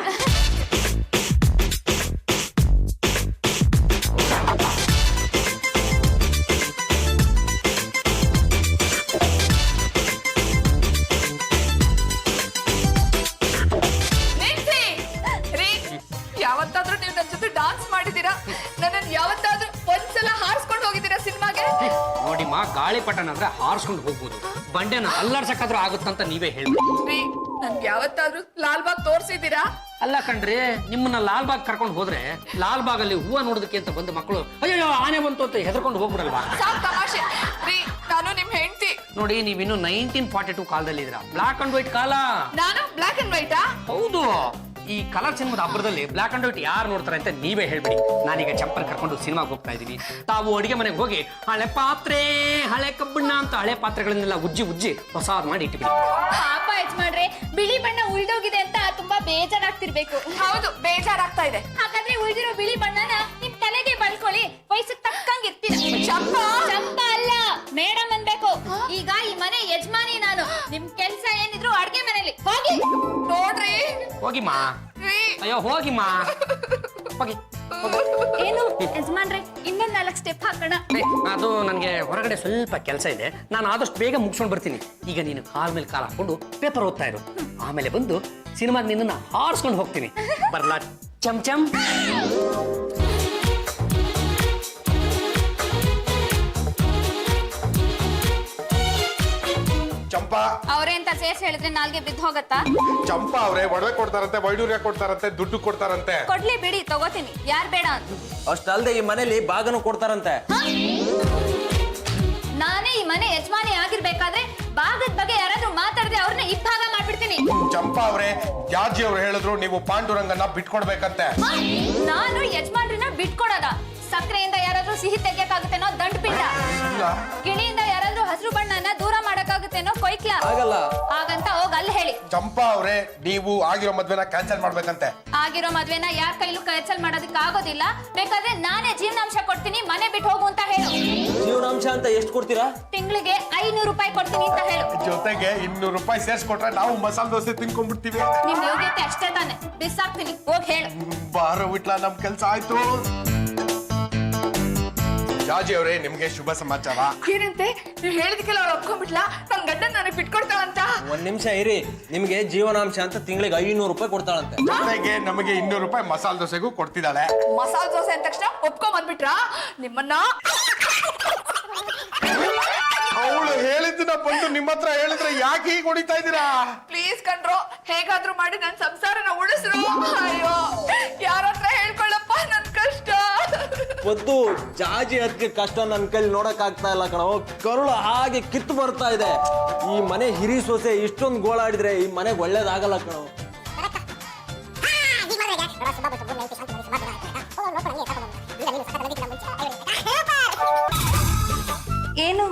ಯಾವತ್ತಾದ್ರೂ ನೀವು ನನ್ನ ಜೊತೆ ಡಾನ್ಸ್ ಮಾಡಿದೀರಾ? ನನ್ನನ್ನು ಯಾವತ್ತಾದ್ರೂ ಒಂದ್ಸಲ ಹಾರಿಸ್ಕೊಂಡು ಹೋಗಿದ್ದೀರಾ ಸಿನಿಮಾಗೆ? ನೋಡಿಮ್ಮ, ಗಾಳಿಪಟನ ಅಂದ್ರೆ ಹಾರಿಸ್ಕೊಂಡು ಹೋಗ್ಬೋದು, ಬಂಡೆನ ಅಲ್ಲಾಡ್ಸಕ್ಕಾದ್ರೂ ಆಗುತ್ತಂತ ನೀವೇ ಹೇಳಿ. ನನ್ಗೆ ಯಾವತ್ತಾದ್ರೂ ಲಾಲ್ ಬಾಗ್ ತೋರ್ಸಿದ್ದೀರಾ? ಅಲ್ಲ ಕಣ್ರಿ, ನಿಮ್ಮನ್ನ ಲಾಲ್ ಬಾಗ್ ಕರ್ಕೊಂಡು ಹೋದ್ರೆ ಲಾಲ್ ಬಾಗ್ ಅಲ್ಲಿ ಹೂವ ನೋಡೋದಕ್ಕೆ ಅಂತ ಬಂದ ಮಕ್ಕಳು ಅಯ್ಯೋ ಆನೆ ಬಂತು ಅಂತ ಹೆದರ್ಕೊಂಡು ಹೋಗ್ಬಿಡಲ್ವಾ? ಸಾಕ್ ತಮಾಷೆ ರೀ, ನಾನು ನಿಮ್ ಹೆಂಡತಿ. ನೋಡಿ, ನೀವಿನ್ನು 1942 ಕಾಲದಲ್ಲಿ ಇದ್ರ, ಬ್ಲಾಕ್ ಅಂಡ್ ವೈಟ್ ಕಾಲ. ನಾನು ಬ್ಲಾಕ್ ಅಂಡ್ ವೈಟಾ? ಹೌದು. ಈ ಕಲರ್ ಸಿನಿಮಾದ ಹಬ್ಬದಲ್ಲಿ ಬ್ಲಾಕ್ ಅಂಡ್ ವೈಟ್ ಯಾರು ನೋಡ್ತಾರೆ ಅಂತ ನೀವೇ ಹೇಳ್ಬಿಡಿ. ನಾನೀಗ ಚಂಪಲ್ ಕರ್ಕೊಂಡು ಸಿನಿಮಾಗೆ ಹೋಗ್ತಾ ಇದ್ದೀನಿ. ತಾವು ಅಡಿಗೆ ಮನೆಗೆ ಹೋಗಿ ಹಳೆ ಪಾತ್ರೆ, ಹಳೆ ಕಬ್ಬಣ್ಣ ಅಂತ ಹಳೆ ಪಾತ್ರೆಗಳನ್ನೆಲ್ಲ ಉಜ್ಜಿ ಹೊಸಾದ್ ಮಾಡಿ ಇಟ್ಬಿಡಿ. ಪಾಪ ಯಜಮಾನ್ರೆ, ಬಿಳಿ ಬಣ್ಣ ಉಳ್ದೋಗಿದೆ ಅಂತ ತುಂಬಾ ಬೇಜಾರಾಗ್ತಿರ್ಬೇಕು. ಹೌದು, ಬೇಜಾರಾಗ್ತಾ ಇದೆ. ಹಾಗಾದ್ರೆ ಉಳಿದಿರೋ ಬಿಳಿ ಬಣ್ಣನ ನಿಮ್ ತಲೆಗೆ ಬಳ್ಕೊಳ್ಳಿ, ವಯಸ್ಸಿಗೆ ತಕ್ಕಂಗ್ ಇರ್ತೀರ. ಚಂಪಾ ಅಲ್ಲ, ಮೇಡಮ್ ಅನ್ಬೇಕು. ಈಗ ಈ ಮನೆ ಯಜಮಾನಿ ನಾನು. ನಿಮ್ ಕೆಲ್ಸ ಏನಿದ್ರು ಅಡ್ಗೆ ಮನೇಲಿ ಹೋಗಿ. ನೋಡ್ರಿ ಹೋಗಿಮ್ಮ, ರೀ. ಅಯ್ಯೋ ಹೋಗಿಮ್ಮ, ಹೋಗಿ. ಏನು ಯಜಮಾನ್ರೆ, ಇನ್ನೊಂದ್ 4 ಸ್ಟೆಪ್ ಹಾಕೋಣ. ಅದು ನನಗೆ ಹೊರಗಡೆ ಸ್ವಲ್ಪ ಕೆಲಸ ಇದೆ, ನಾನು ಆದಷ್ಟು ಬೇಗ ಮುಗಿಸ್ಕೊಂಡು ಬರ್ತೀನಿ. ಈಗ ನೀನು ಕಾಲ್ ಮೇಲೆ ಕಾಲ್ ಹಾಕೊಂಡು ಪೇಪರ್ ಓದ್ತಾ ಇರು, ಆಮೇಲೆ ಬಂದು ಸಿನಿಮಾಗೆ ನಿನ್ನನ್ನು ಹಾರಿಸ್ಕೊಂಡು ಹೋಗ್ತೀನಿ. ಬರ್ಲಾ ಚಮ್ ಚಮ್? ಚಂಪಾ ಅವ್ರೆ ಅಂತ ಸೇರ್ಸಿ ಹೇಳಿದ್ರೆ ನಾಲ್ಗೆ ಬಿದ್ದು ಹೋಗತ್ತಾ? ಚಂಪಾ ಅವ್ರೆ ಒಡವೆ ಕೊಡ್ತಾರಂತೆ, ವೈಡೂರ್ಯ ಕೊಡ್ತಾರಂತೆ, ದುಡ್ಡು ಕೊಡ್ತಾರಂತೆ. ಕೊಡ್ಲಿ ಬಿಡಿ, ತಗೋತೀನಿ. ಯಾರ್ ಬೇಡ ಅಂತ? ಅಷ್ಟಲ್ದೆ ಈ ಮನೇಲಿ ಭಾಗನು ಕೊಡ್ತಾರಂತೆ. ನಾನೇ ಈ ಮನೆ ಯಜಮಾನಿ ಆಗಿರ್ಬೇಕಾದ್ರೆ ಭಾಗದ ಬಗ್ಗೆ ಯಾರಾದ್ರೂ ಮಾತಾಡದೆ ಅವ್ರನ್ನ ಇಬ್ಬಾಗ ಮಾಡ್ಬಿಡ್ತೀನಿ. ಚಂಪಾ ಅವ್ರೆ, ಜಾಜಿ ಅವ್ರು ಹೇಳಿದ್ರು ನೀವು ಪಾಂಡುರಂಗನ್ನ ಬಿಟ್ಕೊಡ್ಬೇಕಂತೆ. ನಾನು ಯಜಮಾನ್ರನ್ನ ಬಿಟ್ಕೊಡೋದ? ಸಕ್ಕರೆಯಿಂದ ಯಾರಾದ್ರೂ ಸಿಹಿ ತೆಗಿಯಕ್ಕಾಗುತ್ತೇನೋ ದಂಡ ಪಿಂಡ, ಗಿಣಿಯಿಂದ ಯಾರಾದ್ರೂ ಹಸಿರು ಬಣ್ಣನ ದೂರ ಮಾಡಕ್ಕಾಗುತ್ತೇನೋ ಕೊಯ್ಕ್ಲ. ಆಗಲ್ಲ. ಹಾಗಂತ ಹೋಗ್ ಅಲ್ಲಿ ಹೇಳಿ. ಚಂಪಾ ಅವ್ರೆ, ನೀವು ಆಗಿರೋ ಮದ್ವೆನ ಕ್ಯಾನ್ಸಲ್ ಮಾಡ್ಬೇಕಂತೆ. ಆಗಿರೋ ಮದ್ವೆನ ಯಾರ ಕೈಲೂ ಕ್ಯಾನ್ಸಲ್ ಮಾಡೋದಕ್ಕೆ ಆಗೋದಿಲ್ಲ. ಬೇಕಾದ್ರೆ ನಾನೇ ಜೀವನಾಂಶ ಕೊಡ್ತೀನಿ, ಮನೆ ಬಿಟ್ಟು ಹೋಗು ಅಂತ ಹೇಳು. ಜೀವನಾಂಶ ಅಂತ ಎಷ್ಟು ಕೊಡ್ತೀರಾ? ತಿಂಗಳಿಗೆ 500 ರೂಪಾಯಿ ಕೊಡ್ತೀನಿ ಅಂತ ಹೇಳು. ಜೊತೆಗೆ 200 ರೂಪಾಯಿ ಸೇರ್ಸ್ಕೊಟ್ರೆ ನಾವು ಮಸಾಲೆ ದೋಸೆ ತಿನ್ಕೊಂಡ್ಬಿಡ್ತೀವಿ. ನಿಮ್ ಯೋಗ್ಯತೆ ಅಷ್ಟೇ ತಾನೆ, ಬಿಸಾಕ್ತೀನಿ, ಹೋಗ್ ಹೇಳು. ಬಾರೋ ವಿಟ್ಲ, ನಮ್ ಕೆಲ್ಸ ಆಯ್ತು. ಜಾಜಿ ಅವರೇ, ನಿಮ್ಗೆ ಶುಭ ಸಮಾಚಾರ. ಏನಂತೆ? ನೀವು ಹೇಳಿದಕ್ಕೆಲ್ಲ ಅವ್ಳು ಒಪ್ಕೊಂಡ್ಬಿಟ್ಲಾ? ನನ್ ಗಂಡನ್ ನನಗೆ ಬಿಟ್ಕೊಡ್ತಾಳಂತ? ಒಂದ್ ನಿಮಿಷ ಇರಿ, ನಿಮ್ಗೆ ಜೀವನಾಂಶ ಅಂತ ತಿಂಗಳಿಗೆ 500 ರೂಪಾಯಿ ಕೊಡ್ತಾಳಂತೆ. ಜೊತೆಗೆ ನಮಗೆ 200 ರೂಪಾಯಿ ಮಸಾಲೆ ದೋಸೆಗೂ ಕೊಡ್ತಿದ್ದಾಳೆ. ಮಸಾಲೆ ದೋಸೆ ಅಂದ ತಕ್ಷಣ ಒಪ್ಕೊಂಡ್ ಬಂದ್ಬಿಟ್ರಾ ನಿಮ್ಮನ್ನ? ಅವಳು ಹೇಳಿದ್ದನ್ನ ಬಂದು ನಿಮ್ಮ ಹತ್ರ ಹೇಳಿದ್ರೆ ಯಾಕೆ ಹೀಗೆ ಹೊಡಿತಾ ಇದ್ದೀರಾ? ಪ್ಲೀಸ್ ಕಣ್ರೋ, ಹೇಗಾದ್ರೂ ಮಾಡಿ ನನ್ ಸಂಸಾರನ ಉಳಿಸ್ರು. ಅಯ್ಯೋ, ಯಾರ ಹತ್ರ ಹೇಳ್ಕೊಳ್ಳಪ್ಪ ನನ್ ಕಷ್ಟ. ಪದ್ದು, ಜಾಜಿ ಅದಕ್ಕೆ ಕಷ್ಟ ನನ್ನ ಕೈಲಿ ನೋಡಕ್ ಆಗ್ತಾ ಇಲ್ಲ ಕಣೋ. ಕರುಳು ಹಾಗೆ ಕಿತ್ತು ಬರ್ತಾ ಇದೆ. ಈ ಮನೆ ಹಿರಿ ಸೊಸೆ ಇಷ್ಟೊಂದು ಗೋಳಾಡಿದ್ರೆ ಈ ಮನೆಗೆ ಒಳ್ಳೇದಾಗಲ್ಲ ಕಣೋ. ಏನು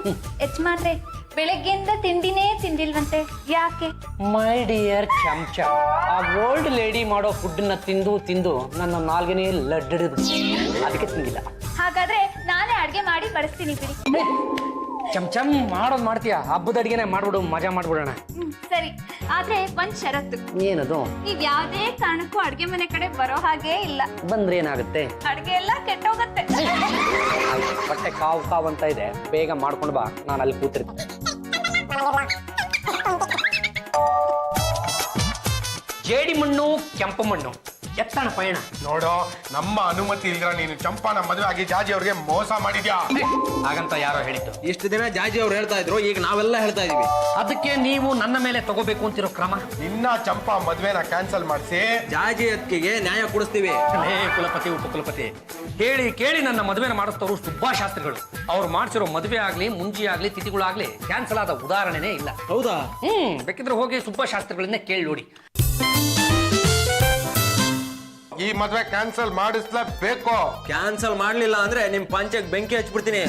ಯಜಮಾನ್ರೆ, ಬೆಳಗ್ಗೆಯಿಂದ ತಿಂಡಿನೇ ತಿಂದಿಲ್ವಂತೆ, ಯಾಕೆ? ಮೈ ಡಿಯರ್ ಚಮಚ, ಆ ಓಲ್ಡ್ ಲೇಡಿ ಮಾಡೋ ಫುಡ್ನ ತಿಂದು ನನ್ನ ನಾಲ್ಗೆನೇ ಲಡ್ಡಿಡ್ಬಿಡ್ತು, ಅದಕ್ಕೆ ತಿಂದಿಲ್ಲ. ಹಾಗಾದ್ರೆ ನಾನೇ ಅಡ್ಗೆ ಮಾಡಿ ಬಡಿಸ್ತೀನಿ ಬಿಡಿ. ಚಮ್ ಮಾಡೋದು ಮಾಡ್ತೀಯ, ಹಬ್ಬದ ಅಡಿಗೆನೆ ಮಾಡ್ಬಿಡು, ಮಜಾ ಮಾಡ್ಬಿಡೋಣ. ಸರಿ, ಆದ್ರೆ ಒಂದ್ ಷರತ್ತು. ಏನದು? ನೀವ್ ಯಾವ್ದೇ ಕಾರಣಕ್ಕೂ ಅಡ್ಗೆ ಮನೆ ಕಡೆ ಬರೋ ಹಾಗೆ ಇಲ್ಲ. ಬಂದ್ರೆ ಏನಾಗುತ್ತೆ? ಅಡ್ಗೆ ಎಲ್ಲ ಕೆಟ್ಟೋಗತ್ತೆ. ಬಟ್ಟೆ ಕಾವ್ ಅಂತ ಇದೆ, ಬೇಗ ಮಾಡ್ಕೊಂಡು ಬಾ, ನಾನು ಅಲ್ಲಿ ಕೂತಿರ್ತೀನಿ. ಜೇಡಿ ಮಣ್ಣು ಕೆಂಪು ಮಣ್ಣು ಎತ್ತಣ ಪಯಣ. ನೋಡೋ, ನಮ್ಮ ಅನುಮತಿ ಇಲ್ದ್ರ ನೀನು ಚಂಪಾನ ಮದುವೆ ಆಗಿ ಜಾಜಿ ಅವ್ರಿಗೆ ಮೋಸ ಮಾಡಿದ್ಯಾ. ಹಾಗಂತ ಯಾರೋ ಹೇಳಿದ್ದು. ಇಷ್ಟು ದಿನ ಜಾಜಿ ಅವ್ರು ಹೇಳ್ತಾ ಇದ್ರು, ಈಗ ನಾವೆಲ್ಲ ಹೇಳ್ತಾ ಇದೀವಿ. ಅದಕ್ಕೆ ನೀವು ನನ್ನ ಮೇಲೆ ತಗೋಬೇಕು ಅಂತಿರೋ ಕ್ರಮ. ನಿನ್ನ ಚಂಪಾ ಮದ್ವೆನ ಕ್ಯಾನ್ಸಲ್ ಮಾಡಿಸಿ ಜಾಜಿ ಅತ್ತಿಗೆಗೆ ನ್ಯಾಯ ಕೊಡಿಸ್ತೀವಿ. ಹೇ ಕುಲಪತಿ ಉಪಕುಲಪತಿ, ಹೇಳಿ ಕೇಳಿ ನನ್ನ ಮದುವೆನ ಮಾಡಿಸ್ತವರು ಸುಬ್ಬಾಶಾಸ್ತ್ರಿಗಳು. ಅವ್ರು ಮಾಡಿಸಿರೋ ಮದುವೆ ಆಗ್ಲಿ, ಮುಂಜಿ ಆಗ್ಲಿ, ತಿಥಿಗಳಾಗ್ಲಿ ಕ್ಯಾನ್ಸಲ್ ಆದ ಉದಾಹರಣೆನೇ ಇಲ್ಲ. ಹೌದಾ? ಬೇಕಿದ್ರೆ ಹೋಗಿ ಸುಬ್ಬಾಶಾಸ್ತ್ರಿಗಳನ್ನೇ ಕೇಳಿ ನೋಡಿ. ಈ ಮದ್ವೆ ಕ್ಯಾನ್ಸಲ್ ಮಾಡಿಸ್ಲೇಬೇಕು. ಕ್ಯಾನ್ಸಲ್ ಮಾಡ್ಲಿಲ್ಲ ಅಂದ್ರೆ ನಿಮ್ ಪಂಚಕ್ಕೆ ಬೆಂಕಿ ಹಚ್ಬಿಡ್ತೀನಿ.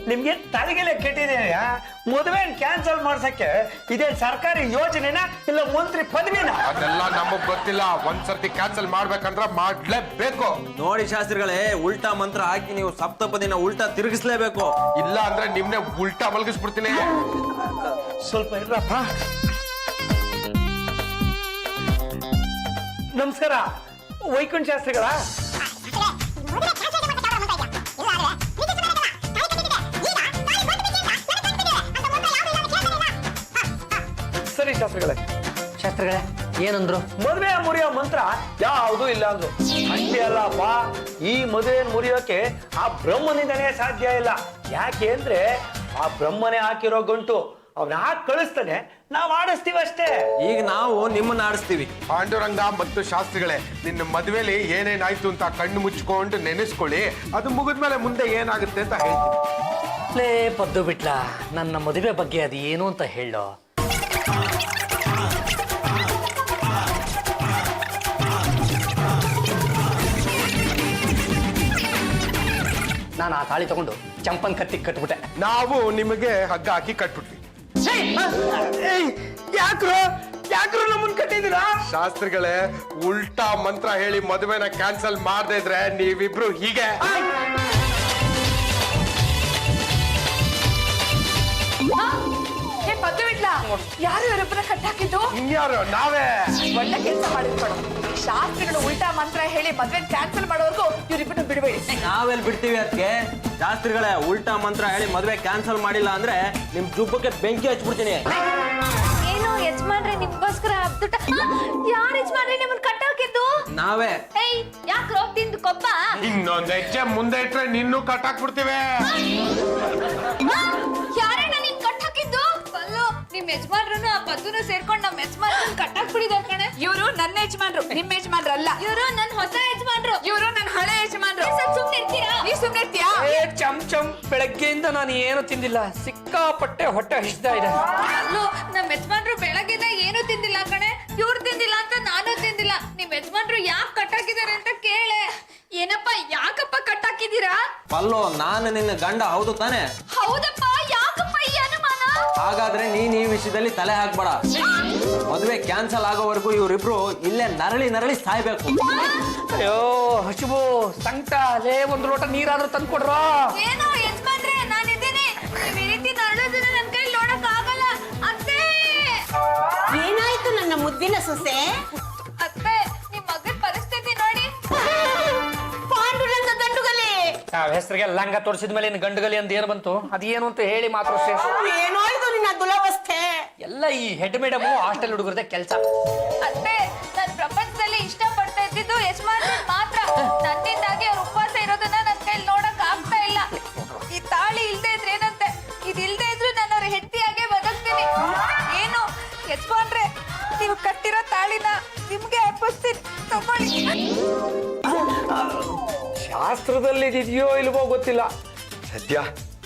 ನಿಮ್ಗೆ ತಲೆಗೆಲೆ ಕೆಟ್ಟಿದೆಯಾ? ಮದುವೆ ಕ್ಯಾನ್ಸಲ್ ಮಾಡ್ಸಕ್ಕೆ ಇದೇ ಸರ್ಕಾರಿ ಯೋಜನೆನ ಇಲ್ಲ ಮಂತ್ರಿ ಪದವಿನ? ಅದೆಲ್ಲ ನಮಗ್ ಗೊತ್ತಿಲ್ಲ. ಒಂದ್ಸರ್ತಿ ಕ್ಯಾನ್ಸಲ್ ಮಾಡ್ಬೇಕಂದ್ರ ಮಾಡ್ಲೇಬೇಕು. ನೋಡಿ ಶಾಸ್ತ್ರಿಗಳೇ, ಉಲ್ಟಾ ಮಂತ್ರ ಹಾಕಿ ನೀವು ಸಪ್ತಪದಿನ ಉಲ್ಟಾ ತಿರುಗಿಸ್ಲೇಬೇಕು. ಇಲ್ಲ ಅಂದ್ರೆ ನಿಮ್ನೆ ಉಲ್ಟಾ ಮಲಗಿಸ್ಬಿಡ್ತೀನಿ. ಸ್ವಲ್ಪ ಇರಪ್ಪ. ನಮಸ್ಕಾರ, ವೈಕುಂಠ ಶಾಸ್ತ್ರಿಗಳ? ಸರಿ ಶಾಸ್ತ್ರಿಗಳೇ. ಶಾಸ್ತ್ರಿಗಳೇ ಏನಂದ್ರು? ಮದುವೆ ಮುರಿಯೋ ಮಂತ್ರ ಯಾವುದು ಇಲ್ಲ ಅಂದ್ರು. ಅಷ್ಟೇ ಅಲ್ಲಪ್ಪ, ಈ ಮದುವೆ ಮುರಿಯೋಕೆ ಆ ಬ್ರಹ್ಮನಿಂದನೇ ಸಾಧ್ಯ ಇಲ್ಲ. ಯಾಕೆ ಅಂದ್ರೆ ಆ ಬ್ರಹ್ಮನೇ ಹಾಕಿರೋ ಗಂಟು ಅವ್ನ ಹಾಕಿ ಕಳಿಸ್ತಾನೆ, ನಾವ್ ಆಡಿಸ್ತೀವಿ ಅಷ್ಟೇ. ಈಗ ನಾವು ನಿಮ್ಮನ್ನ ಆಡಿಸ್ತೀವಿ. ಪಾಂಡುರಂಗ ಮತ್ತು ಶಾಸ್ತ್ರಿಗಳೇ, ನಿನ್ನ ಮದುವೆಲಿ ಏನೇನಾಯ್ತು ಅಂತ ಕಣ್ಣು ಮುಚ್ಕೊಂಡು ನೆನೆಸ್ಕೊಳ್ಳಿ. ಅದು ಮುಗಿದ್ಮೇಲೆ ಮುಂದೆ ಏನಾಗುತ್ತೆ ಅಂತ ಹೇಳ್ತೀನಿ. ಲೇ ಪದ್ದು ಬಿಟ್ಲ, ನನ್ನ ಮದುವೆ ಬಗ್ಗೆ ಅದು ಏನು ಅಂತ ಹೇಳೋ. ನಾನು ಆ ತಾಳಿ ತಗೊಂಡು ಚಂಪನ್ ಕತ್ತಿಗೆ ಕಟ್ಬಿಟ್ಟೆ. ನಾವು ನಿಮಗೆ ಹಗ್ಗ ಹಾಕಿ ಕಟ್ಬಿಟ್ವಿ. ಯಾಕ್ರೋ ನಮ್ಮನ್ ಕಟ್ಟಿದ್ದೀರಾ? ಶಾಸ್ತ್ರಿಗಳೇ, ಉಲ್ಟಾ ಮಂತ್ರ ಹೇಳಿ ಮದುವೆನ ಕ್ಯಾನ್ಸಲ್ ಮಾಡದೇ ಇದ್ರೆ ನೀವಿಬ್ರು ಹೀಗೆ. ಹೇ ಪದ್ದು ಬಿಡ್ಲ, ಯಾರು ಇವರೊಬ್ಬರ ಕಟ್ಟಾಕಿದ್ದು? ಇನ್ಯಾರು? ನಾವೇ. ಒಳ್ಳೆ ಕೆಲಸ ಮಾಡಿರ್ಬೇಡ. ಶಾಸ್ತ್ರಿಗಳು ಉಲ್ಟಾ ಮಂತ್ರ ಹೇಳಿ ಮದ್ವೆ ಕ್ಯಾನ್ಸಲ್ ಮಾಡೋವರೆಗೂ ಇವ್ರಿಬ್ಬರನ್ನು ಬಿಡಬೇಡಿ. ನಾವೆಲ್ಲಿ ಬಿಡ್ತೀವಿ ಅದಕ್ಕೆ? ಶಾಸ್ತ್ರಿಗಳೇ, ಉಲ್ಟಾ ಮಂತ್ರ ಹೇಳಿ ಮದುವೆ ಕ್ಯಾನ್ಸಲ್ ಮಾಡಿಲ್ಲ ಅಂದ್ರೆ ನಿಮ್ ಜುಬ್ಬಕ್ಕೆ ಬೆಂಕಿ ಹಚ್ಬಿಡ್ತೀನಿ. ಏನು ಯಜಮಾನ್ರೆ ನಿಮ್ಗೋಸ್ಕರ ಹಬ್ದುಟ? ಯಾರು ಯಜಮಾನ್ರೆ ನಿಮ್ಮನ್ನ ಕಟ್ಟಾಕಿದ್ದು? ನಾವೇ. ಏಯ್ ಯಾಕ್ರೋ ತಿಂದು ಕೊಬ್ಬ? ಇನ್ನೊಂದ್ ಹೆಜ್ಜೆ ಮುಂದೆ ಇಟ್ರೆ ನಿನ್ನೂ ಕಟ್ಟಾಕ್ಬಿಡ್ತೀವಿ. ಯಾರಣ್ಣ ನೀನ್ ಕಟ್ಟಾಕಿದ್ದು? ಅಲ್ಲೋ ನಿಮ್ ಯಜಮಾನ್ರನ್ನು ಆ ಪದ್ದುನು ಸೇರ್ಕೊಂಡು ನಮ್ಮ ಯಜಮಾನ್ರನ್ನ ಕಟ್ಟಾಕ್ಬಿಡಿದಾರೆ ಕಣೆ. ಇವರು ನನ್ನ ಯಜಮಾನ್ರು, ನಿಮ್ಮ ಯಜಮಾನ್ರಲ್ಲ. ಇವರು ನನ್ನ ಹೊಸ ಯಜಮಾನ್ರು. ಇವರು ನನ್ನ ಹಳೆ ಯಜಮಾನ್ರು. ಸುಮ್ನೆ ಇರ್ತೀರಾ? ನೀ ಸುಮ್ನೆ ಇರ್ತೀಯಾ? ಚಮ್ ಬೆಳಗ್ಗೆಯಿಂದ ನಾನು ಏನು ತಿಂದಿಲ್ಲ, ಸಿಕ್ಕಾಪಟ್ಟೆ ಹೊಟ್ಟೆ ಹಸಿತಾ ಇದೆ. ಅಲ್ಲೋ ನಮ್ಮ ಯಜಮಾನ್ರು ಬೆಳಗ್ಗೆದ ಏನು ತಿಂದಿಲ್ಲ ಕಣೆ. ಇವ್ರು ತಿಂದಿಲ್ಲ ಅಂತ ನಾನು ತಿಂದಿಲ್ಲ. ನಿಮ್ ಯಜಮಾನ್ರು ಯಾಕೆ ಕಟ್ಟಾಕಿದ್ದಾರೆ ಅಂತ ಕೇಳೆ. ಏನಪ್ಪ ಯಾಕಪ್ಪ ಕಟ್ಟಾಕಿದ್ದೀರಾ? ಪಲ್ಲೋ, ನಾನು ನಿನ್ನ ಗಂಡ ಹೌದು ತಾನೆ? ಹೌದಪ್ಪ, ಯಾಕಪ್ಪ ಈ ಅನುಮಾನ? ಹಾಗಾದ್ರೆ ನೀನ್ ಈ ವಿಷಯದಲ್ಲಿ ತಲೆ ಹಾಕ್ಬೇಡ. ಮದುವೆ ಕ್ಯಾನ್ಸಲ್ ಆಗೋವರೆಗೂ ಇವರಿಬ್ರು ಇಲ್ಲೇ ನರಳಿ ಸಾಯ್ಬೇಕು. ಅಯ್ಯೋ ಹಸಿವು ಸಂಕಟ, ಲೇ ಒಂದು ಲೋಟ ನೀರಾದ್ರೂ ತಂದು ಕೊಡ್ರೋ. ಏನೋ ಯಜಮಾನ್ರೆ, ನಾನಿದ್ದೀನಿ. ನೀವ್ ಈ ರೀತಿ ನರಳೋದನ್ನ ನನ್ ಕೈ ನೋಡಕ್ ಆಗಲ್ಲ. ಅತ್ತೆ ಏನಾಯ್ತು ನನ್ನ ಮುದ್ದಿನ ಸೊಸೆ? ಅತ್ತೆ, ನಿಮ್ ಮಗನ್ ಪರಿಸ್ಥಿತಿ ನೋಡಿ. ಪಾಂಡುರಂಗ ಗಂಡುಗಲಿ. ನಾವ್ ಹೆಸರಿಗೆ ಲಂಗ ತೋರಿಸಿದ ಮೇಲೆ ಗಂಡುಗಲಿ ಅಂತ ಏನು ಬಂತು? ಅದೇನು ಅಂತ ಹೇಳಿ ಮಾತ್ರ ಏನೋ ಇದು ನಿನ್ನ ದುರವಸ್ಥೆ. ಎಲ್ಲ ಈ ಹೆಡ್ ಮೇಡಮು ಹಾಸ್ಟೆಲ್ ಹುಡುಗರದೇ ಕೆಲಸ. ಅತ್ತೆ, ನನ್ ಪ್ರಪಂಚದಲ್ಲಿ ಇಷ್ಟ ಪಡ್ತಾ ಇದ್ದಿದ್ದು ಯಜಮಾನ್ರ ಮಾತ್ರ. ನನ್ನಿಂದಾಗಿ ಅವ್ರ ಉಪವಾಸ ಇರೋದನ್ನ ನನ್ ಕೈಲಿ ನೋಡಕ್ ಆಗ್ತಾ ಇಲ್ಲ. ಈ ತಾಳಿ ಇಲ್ದೇ ಇದ್ರೆ ಏನಂತೆ, ಇದಿಲ್ದೇ ಇದ್ರು ನಾನು ಅವ್ರ ಹೆಂಡತಿಯಾಗೆ ಬದುಕ್ತೀನಿ. ಏನು ಯಜಮಾನ್ರೆ, ನೀವು ಕಟ್ಟಿರೋ ತಾಳಿನ ನಿಮ್ಗೆ ಅರ್ಪಿಸ್ತೀನಿ, ತಗೊಳ್ಳಿ. ಶಾಸ್ತ್ರದಲ್ಲಿ ಇದೆಯೋ ಇಲ್ವೋ ಗೊತ್ತಿಲ್ಲ. ಸದ್ಯ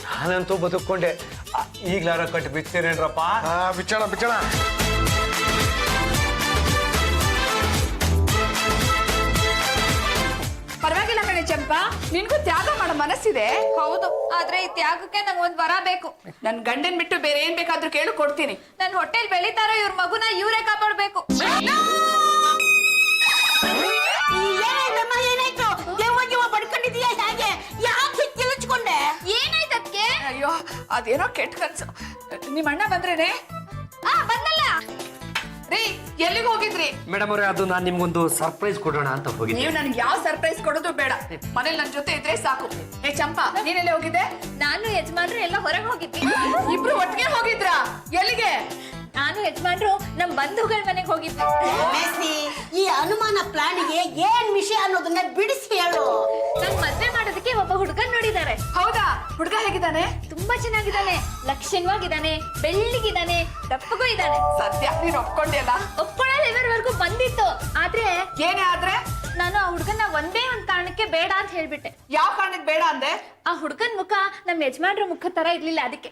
ನಾನಂತೂ ಬದುಕೊಂಡೆ. ಈಗ್ಲಾರ ಕಟ್ಟಿ ಬಿಡ್ತೀರೇನ್ರಪ್ಪ? ಬಿಚ್ಚಣ. ಪರವಾಗಿಲ್ಲ ಕಣೆ ಚಂಪಾ, ನಿನ್ಗೂ ತ್ಯಾಗ ಮಾಡೋ ಮನಸ್ಸಿದೆ. ಹೌದು, ಆದ್ರೆ ಈ ತ್ಯಾಗಕ್ಕೆ ನಂಗೆ ಒಂದ್ ವರ ಬೇಕು. ನನ್ ಗಂಡನ್ ಬಿಟ್ಟು ಬೇರೆ ಏನ್ ಬೇಕಾದ್ರೂ ಕೇಳು, ಕೊಡ್ತೀನಿ. ನನ್ ಹೊಟ್ಟೆಲ್ ಬೆಳಿತಾರೋ ಇವ್ರ ಮಗುನ ಇವ್ರೇ ಕಾಪಾಡ್ಬೇಕು. ಏನಾಯ್ತು? ದೇವ ಬಡ್ಕೊಂಡಿದೀಯಾ ಹೇಗೆ? ಯಾಕೆ ಕಿಲುಚ್ಕೊಂಡೆ? ಏನಾಯ್ತು ಅದಕ್ಕೆ? ಅಯ್ಯೋ, ಅದೇನೋ ಕೆಟ್ಟ ಕನ್ಸು. ನಿಮ್ಮ ಅಣ್ಣ ಬಂದ್ರೇನೆ? ಬಂದಲ್ಲ. ರೀ, ಎಲ್ಲಿಗೆ ಹೋಗಿದ್ರಿ? ಮೇಡಮ್ ಅವರೇ, ಅದು ನಾನು ನಿಮ್ಗೊಂದು ಸರ್ಪ್ರೈಸ್ ಕೊಡೋಣ ಅಂತ ಹೋಗಿದ್ದೆ. ನೀವು ನನ್ಗೆ ಯಾವ ಸರ್ಪ್ರೈಸ್ ಕೊಡೋದು ಬೇಡ. ಮನೇಲಿ ನನ್ ಜೊತೆ ಇದ್ರೆ ಸಾಕು. ಏ ಚಂಪಾ, ನೀನೆಲ್ಲ ಹೋಗಿದ್ದೆ? ನಾನು ಯಜಮಾನ್ರು ಎಲ್ಲ ಹೊರಗೆ ಹೋಗಿದ್ವಿ. ಇಬ್ರು ಒಟ್ಟಿಗೆ ಹೋಗಿದ್ರಾ? ಎಲ್ಲಿಗೆ? ನಾನು ಯಜಮಾನ್ರು ನಮ್ ಬಂಧುಗಳ ಮನೆಗೆ ಹೋಗಿದ್ವಿ. ಮೆಸ್ಸಿ ಈ ಅನುಮಾನ ಪ್ಲಾನಿಗೆ ಏನ್ ವಿಷಯ ಅನ್ನೋದನ್ನ ಬಿಡಿಸಿ ಹೇಳು. ನನ್ ಮದ್ವೆ ಮಾಡೋದಕ್ಕೆ ಒಬ್ಬ ಹುಡುಗನ್ ನೋಡಿದ್ದಾರೆ. ಹೌದಾ? ಹುಡುಗ ಹೇಗಿದ್ದಾನೆ? ತುಂಬಾ ಚೆನ್ನಾಗಿದ್ದಾನೆ, ಲಕ್ಷಣವಾಗಿದ್ದಾನೆ, ಬೆಳ್ಳಿಗಿದ್ದಾನೆ, ದಪ್ಪಗೂ ಇದ್ದಾನೆ. ಸದ್ಯ ನೀನ್ ಒಪ್ಕೊಂಡಿಯಲ್ಲ? ಒಪ್ಕೊಳ್ಳೋ ಲೆವೆಲ್ವರೆಗೂ ಬಂದಿತ್ತು. ಆದ್ರೆ ಏನೇ ಆದ್ರೆ? ನಾನು ಆ ಹುಡುಗನ ಒಂದೇ ಒಂದ್ ಕಾರಣಕ್ಕೆ ಬೇಡ ಅಂತ ಹೇಳ್ಬಿಟ್ಟೆ. ಯಾವ ಕಾರಣಕ್ಕೆ ಬೇಡ ಅಂದೆ? ಆ ಹುಡುಗನ್ ಮುಖ ನಮ್ ಯಜಮಾನ್ರ ಮುಖ ತರ ಇರ್ಲಿಲ್ಲ, ಅದಕ್ಕೆ.